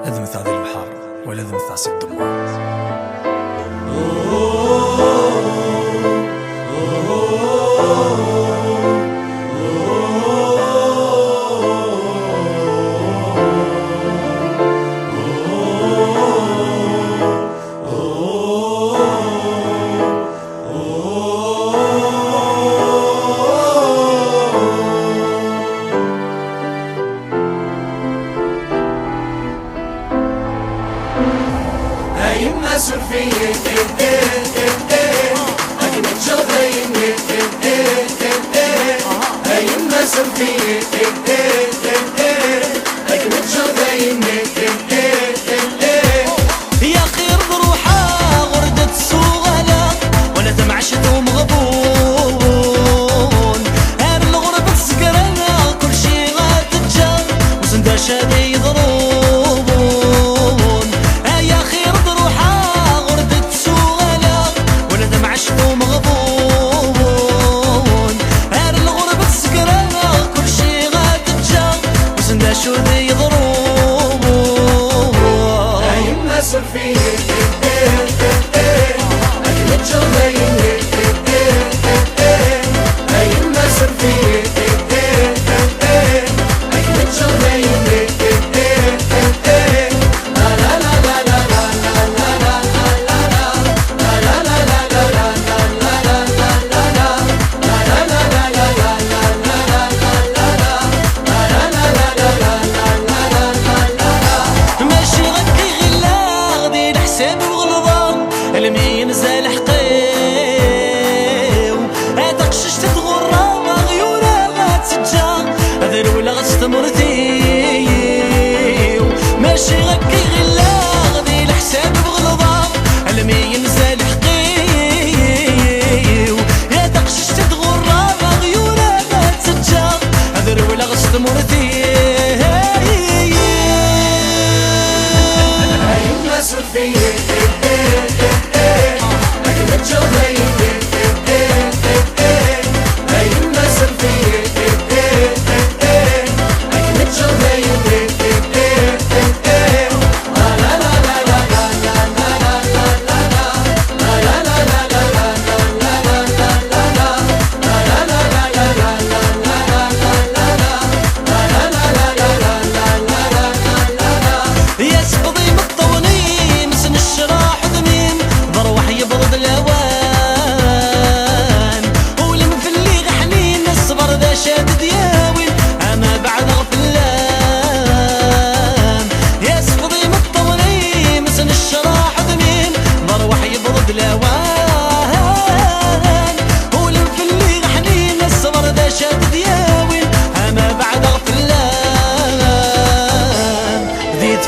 هذا مثل هذه البحار ولا هذا مثل عصير الدمار. يا خير بروحها غردة الصغالة ولا تمعشتهم غبون هار الغربة تسكرنا كل شي غاتتجا وسندا شادي يضربون يا خير بروحها غردة الصغالة ولا تمعشتهم غبون هار الغربة تسكرنا كل شي غاتتجا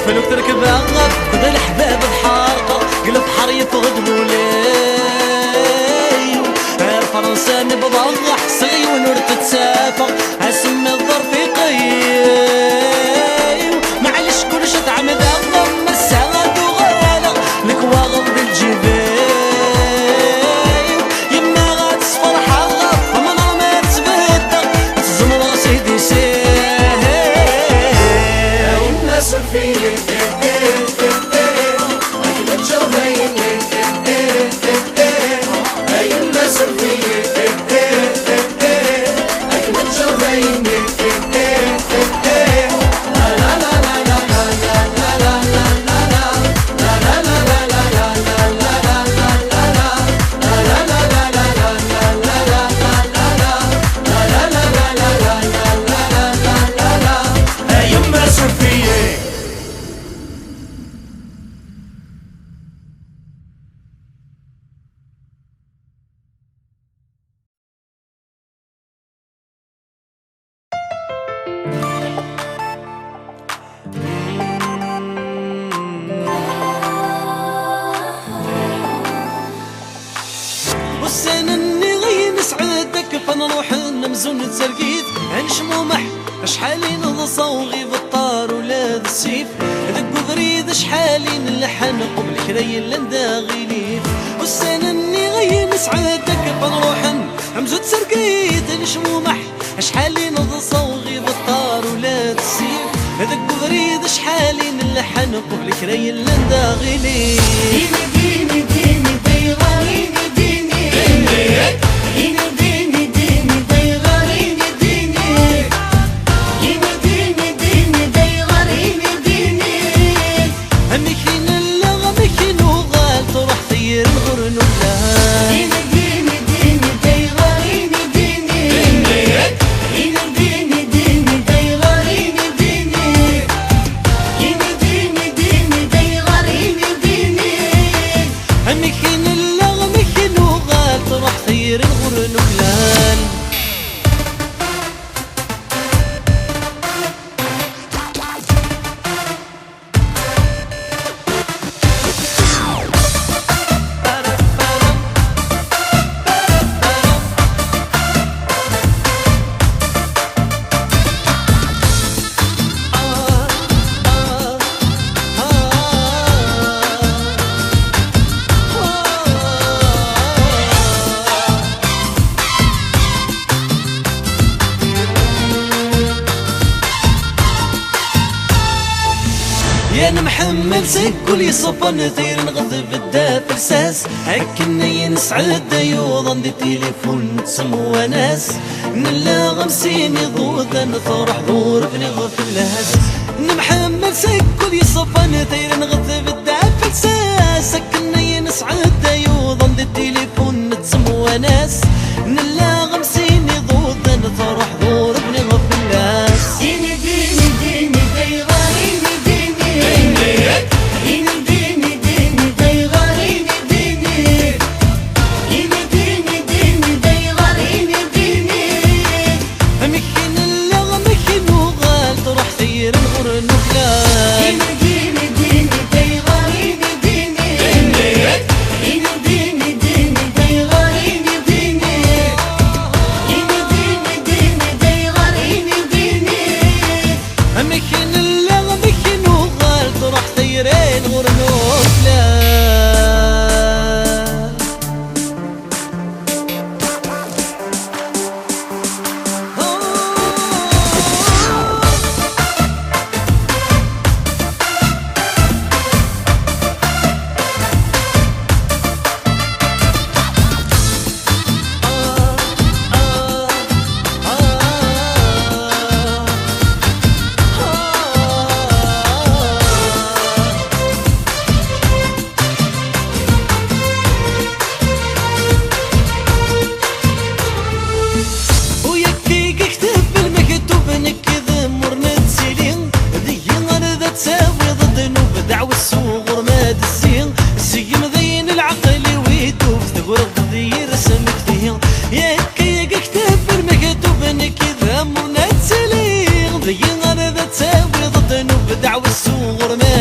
فلوك تركب أغف خذ الأحباب بحارقة قلب حر يفقد مولاي فرنسا نبضغح صغي ونور تتسافر اسم الظرف قيم معلش كل شي تعمد أغم السعاد وغالة لك واغض بالجبال يما غتصفر حغف فمن ما تبدل تزمر سيدي ساهل الناس فيك والسنة اللي غي نسعدك فنروح نمزون تسرقيت عن شمومح شحالين نصوغي بالطار ولاد السيف دق بريد شحالين اللحن قبل كريل لنداغي ليف والسنة اللي غي نسعدك فنروح نمزون تسرقيت عن شمومح شحالين نصوغي بالطار ولاد السيف دق بريد شحالين اللحن قبل كريل لنداغي ليف ديني ديني ديغاريني ديني ديني ديني ديني ديغاريني ديني ديني ديني ديغاريني ديني مكين اللغة مكين وغال تروح طير الغرن واللهان ديني ديني ديني ديغاريني ديني ديني ديني ديني ديغاريني ديني ديني ديني ديغاريني ديني مكين اللغة مكين وغال تروح طير الغرن واللهان يا انا محمل سكل يصفى نثير نغذ بالداف رساس هكني نسعد ايوضا دي تليفون تسمو ناس نلا غمسيني ضوذا نطرح ضور بني غفل لهس محمل سكل يصفى نثير نغذ بالداف رساس هكني نسعد ايوضا دي تليفون تسمو ناس نلا غمسيني ضوذا نطرح ضور بني غفل لهس ديني ديني ديني ديغاريني ديني ديني ديني ديني ديغاريني ديني ديني ديني ديغاريني ديني مكين اللغة مكين وغال تروح طير الغرن وفلان ديني ديني ديغاريني ديني ديني ديني ديغاريني ديني ديني ديغاريني ديني مكين اللغة مكين وغال تروح طير الغرن وفلان ذي غرذة تساوي ضد نوب دعوة الصغر ما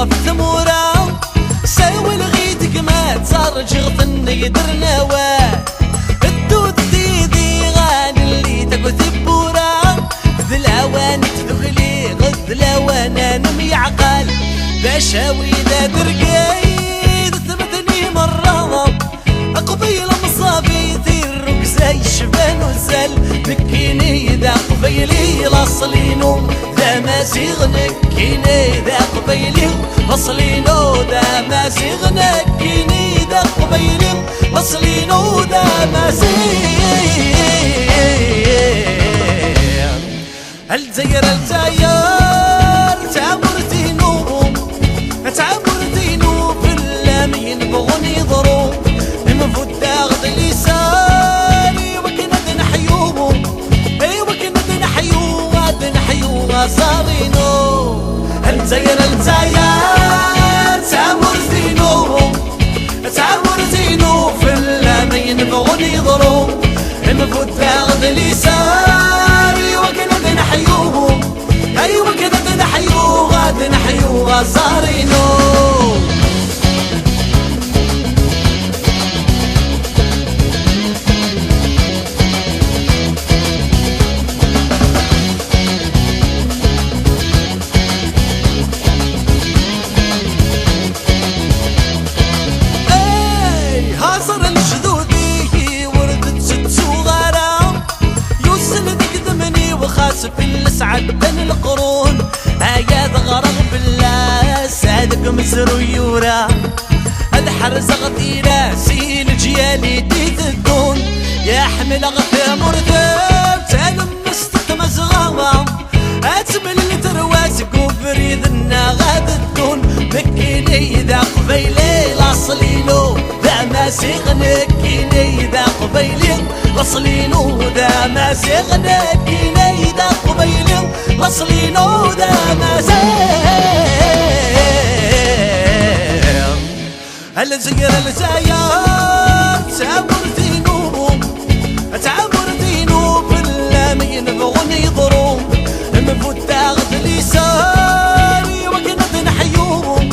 غف ثمورة ساوي لغيتك ما ترجي غطني درنا واه الدود ديدي غاني اللي تكتب بورا ذي الأوان تدخلي غذ الأوان أنا ميعقل باشاوي ذا درقايد ثبتني مرة قبيل مصابي ثير زي شبان وزل مكيني ذا قبيلي لاصلينو ذا ماسيغ نكيني ذا قبيلي لاصلينو ذا ماسيغ نكيني ذا قبيلي لاصلينو ذا ماسيغ الجزائر تعمرتينو في اللامين بغني ضروب المفروض تاخذ لساني وكنت نحيوهم اي وكنت نحيوها صارينو الجزائر تعمرتينو في اللامين بغني ضروب المفروض تاخذ لساني وكنت نحيوهم اي وكنت نحيوها صارينو في الاسعد بين القرون هيا غرق بالله سادك مزرو يورا هذا حرز غطيرة سيل جيالي ديت الدون يا حمل غثا مرذب تالم نستك مزغاوة اتمل الترواس قبريد النغاد الدون مكيني ذا قبيلي لاصلينو ذا ماسيغ نكيني ذا قبيلي لاصلينو ذا ماسيغ نكيني ذا قبيلي لاصلينو ذا ماسيغ الجزائر تعمرتينو في اللامين بغني ضروب المفروض تاخذ لساني وكنت نحيوهم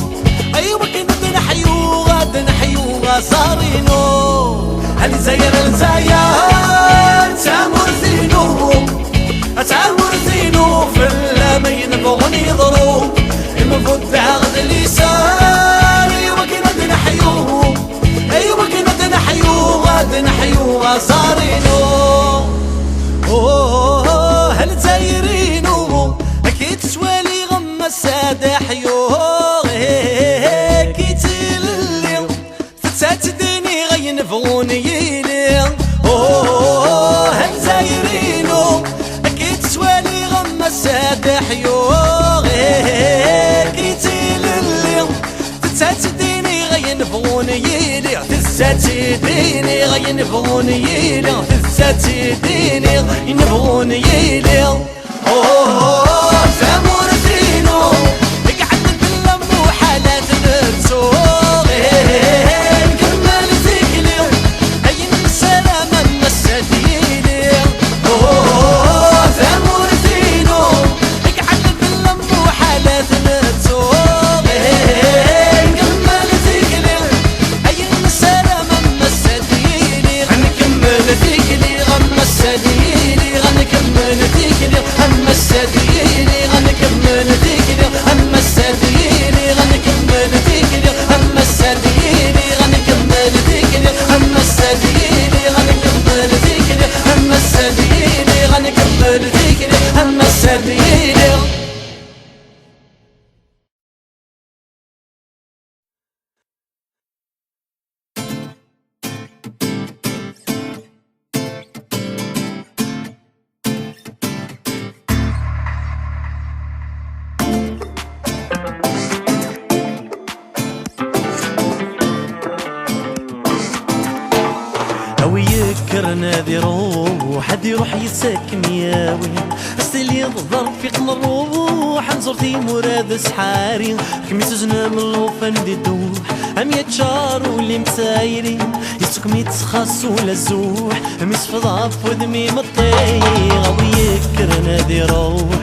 اي وكنت نحيوها صارينو الجزائر تعمرتينو في اللامين بغني ضروب المفروض تاخذ لساني وكنت نحيوهم اي وكنت نحيوها صارينو هل تايرينو اكيد سوالي غم السادة حيوه كيت اللي فتات ديني غينفغوني لي هل تايرينو اكيد سوالي غم السادة حيوه كيت اللي فتات ديني غينفغوني لي فتات ديني غينفغوني لي فتات ديني غينفغوني لي تعمرتينو اقعد باللم وحالات نتسوق نكمل ذكلي اين السلامة مساتيني تعمرتينو اقعد باللم وحالات نتسوق نكمل ذكلي اين السلامة مساتيني غنكمل ذكلي غمساتيني غنكمل ذكلي غمساتيني غنكمل ذكلي غمساتيني غنكمل ذكلي غمساتيني غنكمل ذكلي غمساتيني غنكمل ذكلي غمساتيني غنكمل ذكلي غمساتيني يذكرنا ذي روح حد يروح يساكن يا وين استلي الظرف في قمر روح نزورتي مراد سحاري كميس جنا من الوفن دي دوح هم يتشار واللي مسايرين يسوك ميتسخص ولا الزوح ميس في ضعف ودمي مطيغ ويذكرنا ذي روح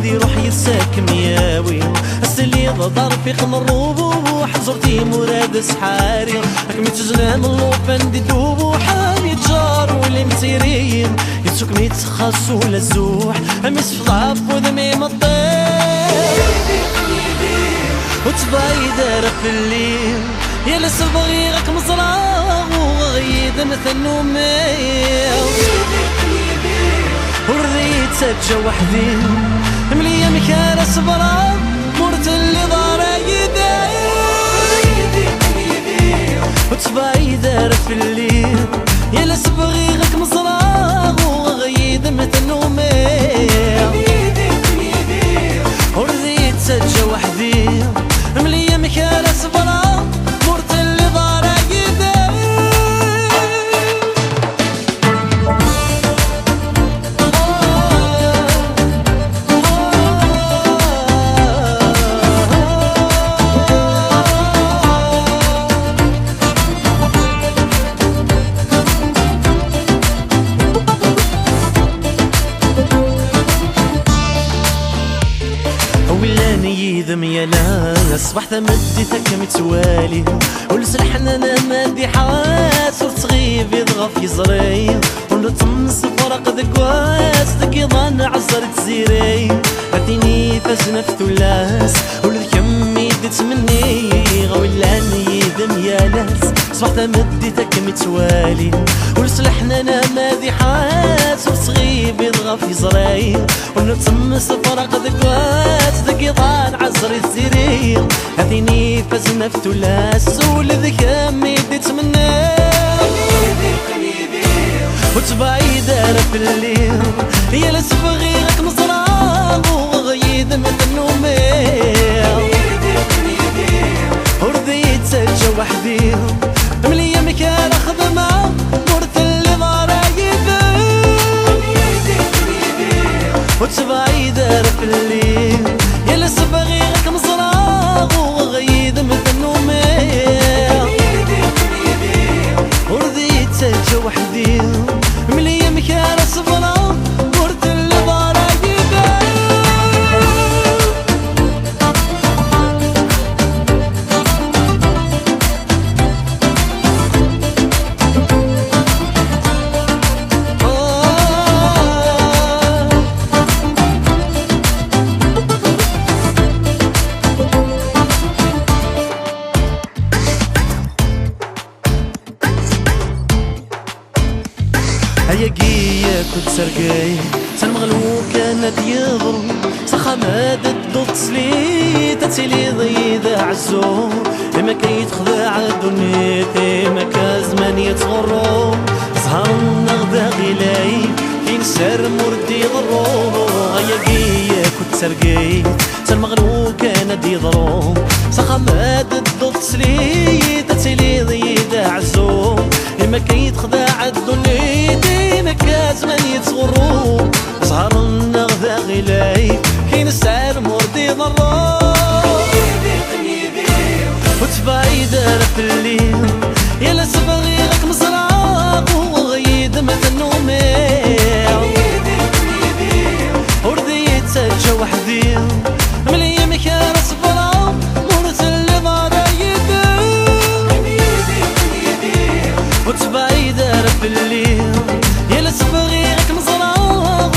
ودي روح يساكم ياوي السلي ضرب في قمر الروبو حزرتي مراد سحاري راك متجنى من اللوفان دي دوبو حامي تجار ولي متيرين يتسوك ميتخاص ولا الزوح امس في ضعف وذميم الطير وتبايدر في الليل يا لسبغي راك مزراغ وغيد مثل نومي وريت سجى وحدي مليا مكان صبرا مرت اللي ضارا يدي وتبايدر في الليل يا لسبغي راك مزراغ وغيد مثل نومي وريت سجى وحدي مليا مكان صبرا مرت اللي ضارا يدي يذم يا ناس صبحت مديتك متوالي ولسلحنا انا مادي حواس وتغيب يضغى في زري ونطمس فرق ذكواس ذك يضان عزرت زيري عطيني فاسنا في ثلاث ولذكم يدت مني غويلاني يذم يا ناس صبحت مديتك متوالي ولسلحنا انا مادي حواس وتغيب يضغى في زري ونطمس فرق ذكواس ذك يضان عزرت زيري عطيني فاسنا في ثلاث ولذكم يدت مني وتبايدر في الليل يا لسبغي راك مزراغ وغيد مثل نومي ورديت سجى وحدي مليا مكان خدمة مرت اللي ضارا يدي وتبايدر في الليل يا لسبغي راك مزراغ وغيد مثل نومي ورديت سجى وحدي مليا مكان صبرا مرت اللي ضارا هيا قيا كنت سرقاي سنمغلو كانت يضرب سخماد الدوت سلي تتسلي ضيدة عزو إما كيتخدع الدنيا إما كازمان يتغرو زهر النغدة غلاي كين سر مردي ضرو هيا قيا كنت سرقاي سنمغلو كانت يضرب سخماد الدوت سلي تتسلي ضيدة عزو إما كيتخدع الدنيا ديما كازمان يتصغرو أسهر النغذا غلاي كاين السعر مرضي ضرو وتبايدر في الليل يا لسبغي راك مزراغ وغيد مثل نومي ورديت سجى وحدي مليا مكان صبرا مرت اللي ضارا يدي وتبايدر في الليل يا لسبغي راك مزراغ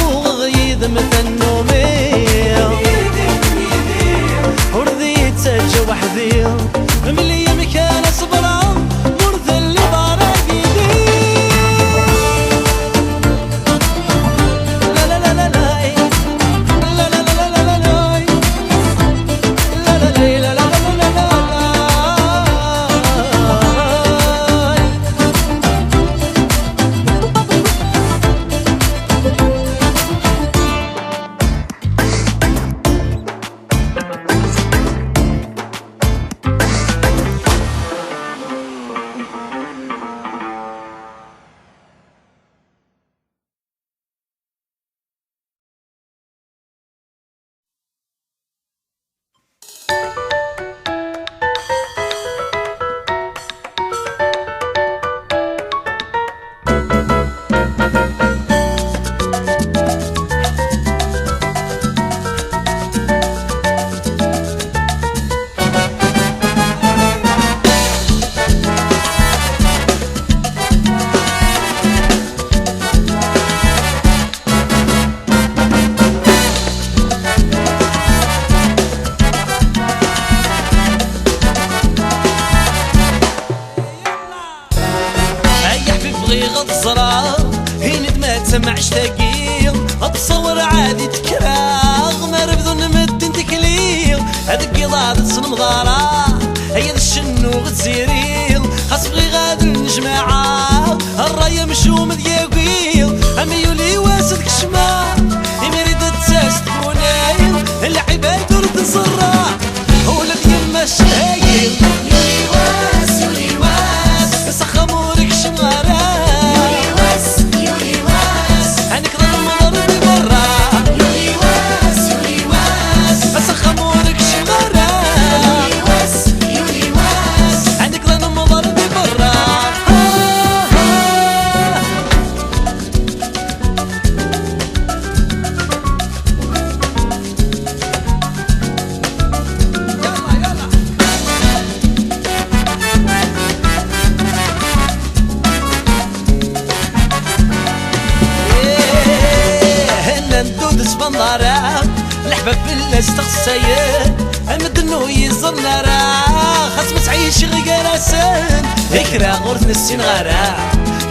ضاد تنمضارا هيا الشنو غتزيريل خاص بغي غاد الجماعة الراية مشوم دياكيل أميولي واسد كشما يمريد تساس تكونايل العباد ورد نصرا ولد يما الشهايل يولي واس يولي واس سخمورك شمارا يولي واس يولي واس عنك ضمر دي برا يولي واس يولي واس سخمورك شمارا يولي واس يولي واس عندك ضمر دي برا سبندارا الحباب بالله استغسايا المدنو يزرنا راه خاص ما تعيش غير راسن هكرا غورت نسين غارا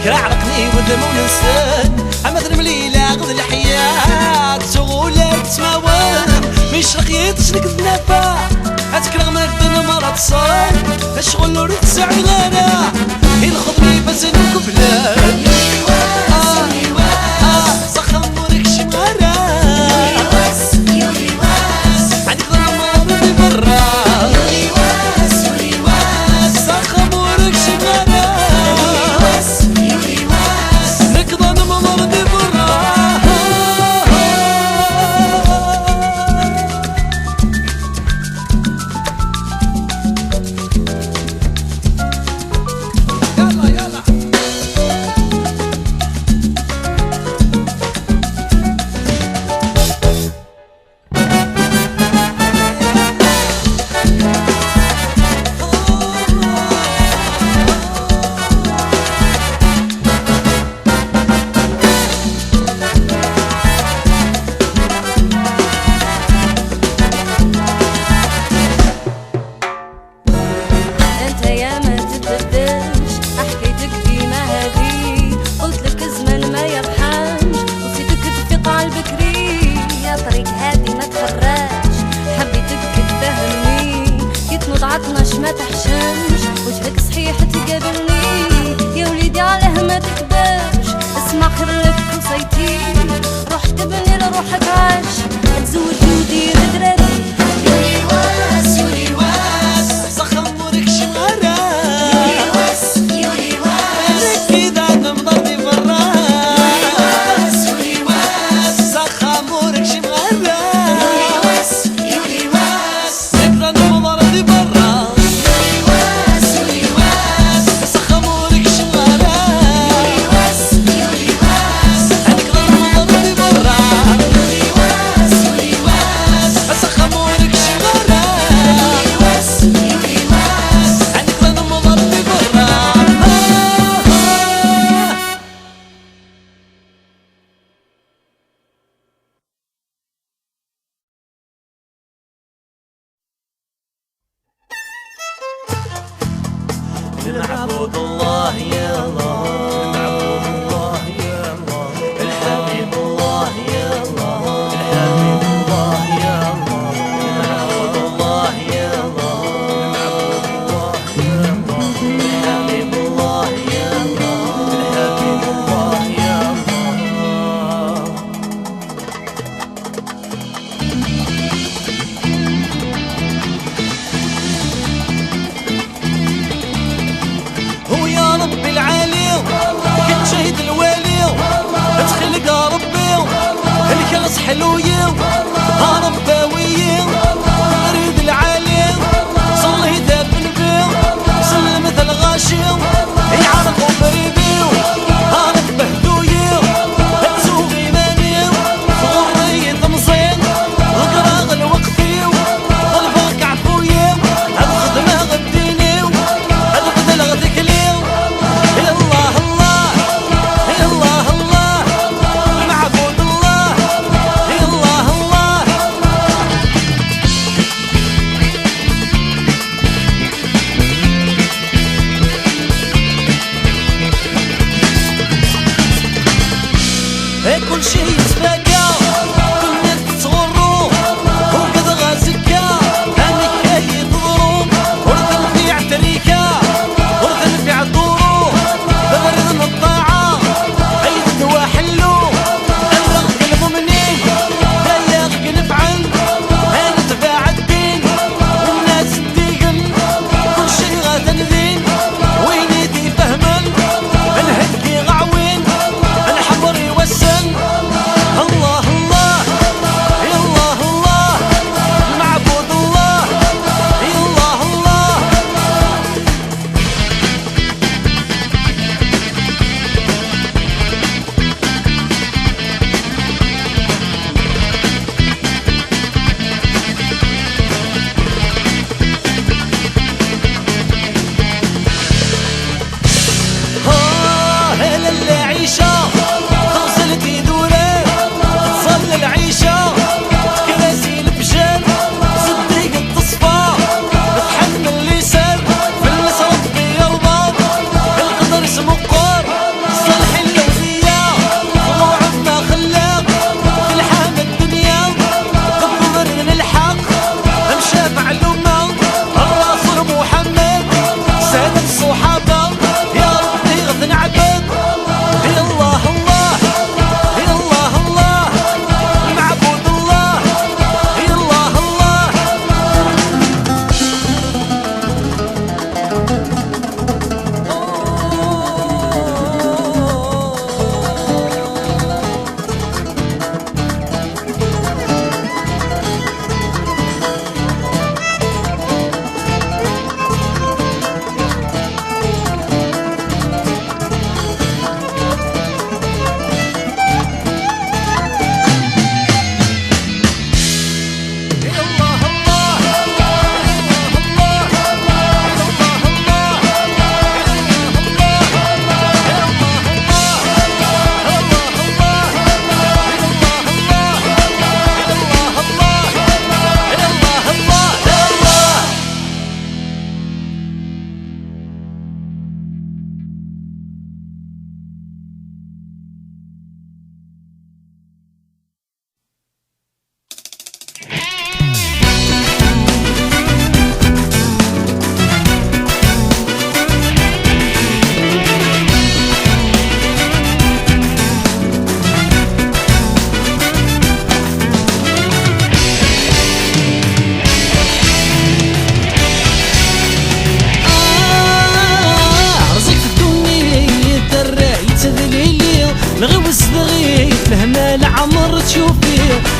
كرا عرقني ودم ونسان عمد المليلة غد الحياة تغولة تسماوان ميشرق يتشنك النفا هتكرا مردن مرض صان الشغل ورد ساعي غارا الخضمي بزن وكفلان يولي واس يولي واس سخن مورك شمارا يولي واس عندك ضمر دي برا يولي واس يولي واس سخمورك شمارا يولي واس يولي واس نقضى ضمر دي برا يلا يلا انت يا ما تتبدلش حكيتك ديما هذي قلت لك الزمن ما يرحمش وصيتك تفيق البكري يا طريق هادي ما تخراش حبيتك تفهمني يتنوض عطناش ما تحشمش وجهك صحيح تقابلني يا وليدي علاه ما تكبرش اسمع خير لك وصيتي روح تبني لروحك عاش تزوج ودير دراري يولي واس يولي واس سخمورك شمارا يولي واس يولي واس كيدا نمضر دي برا واس يولي واس سخمورك شمارا يولي واس يولي واس نقدر نمضر دي برا يولي واس يولي واس سخمورك شمارا يولي واس يولي واس نقدر نمضر دي برا يولي واس يولي واس سخمورك شمارا يولي واس يولي واس نقدر نمضر دي برا نعبد الله يا الله نعبد الله يا الله الحبيب الله يا الله الحبيب الله يا الله نعبد الله يا الله نعبد الله يا الله الحبيب الله يا الله الحبيب الله يا الله هو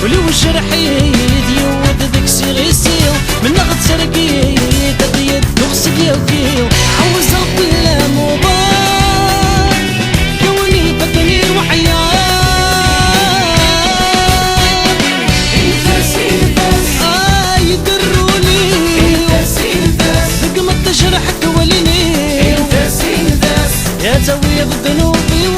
ولو جرحيت يود ذك سيغيسيو من نغد سرقيت أبيض تغسل يوكيو عوز بلا مبار كوني بدني وحياة يدروني ذق ما تجرحك وليني يا زوي ذنوبي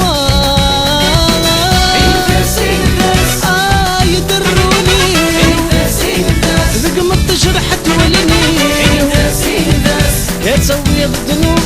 يدروني ذق ما تجرحك وليني يا زوي ذنوبي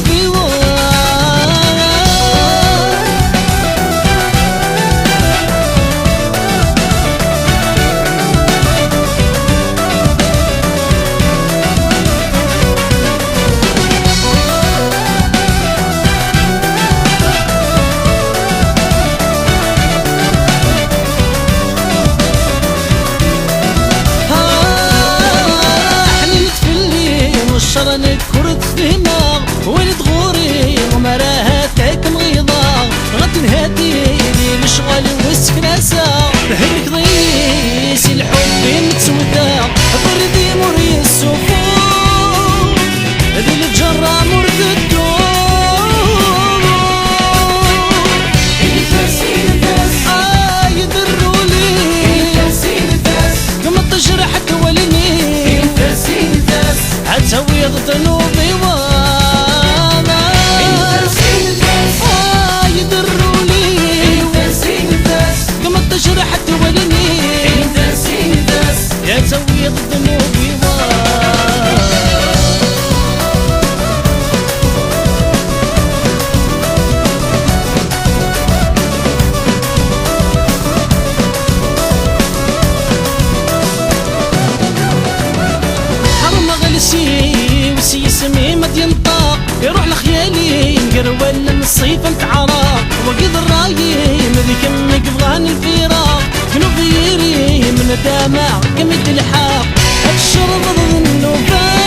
شرنك كرت دماغ ولد غوري ومراهاتك مغيضة غد نهدي لي الشغل والسكناسة هلك ضيسي الحب متسودا بردي مري السفور ذي الجرة مرد الدور يدرولي كما تجرحك وليني عتسوي ذنوبي وانا يدرولي كما تجرحت وليني يا تسوي ذنوبي وسي يسمي مد ينطاق يروح لخيالي نقروال من الصيف نتعراق وقيد الرايم ذيك امك بغاني الفراق كنو غيري من دامع قمت الحاق الشرب ضد النوبات